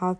½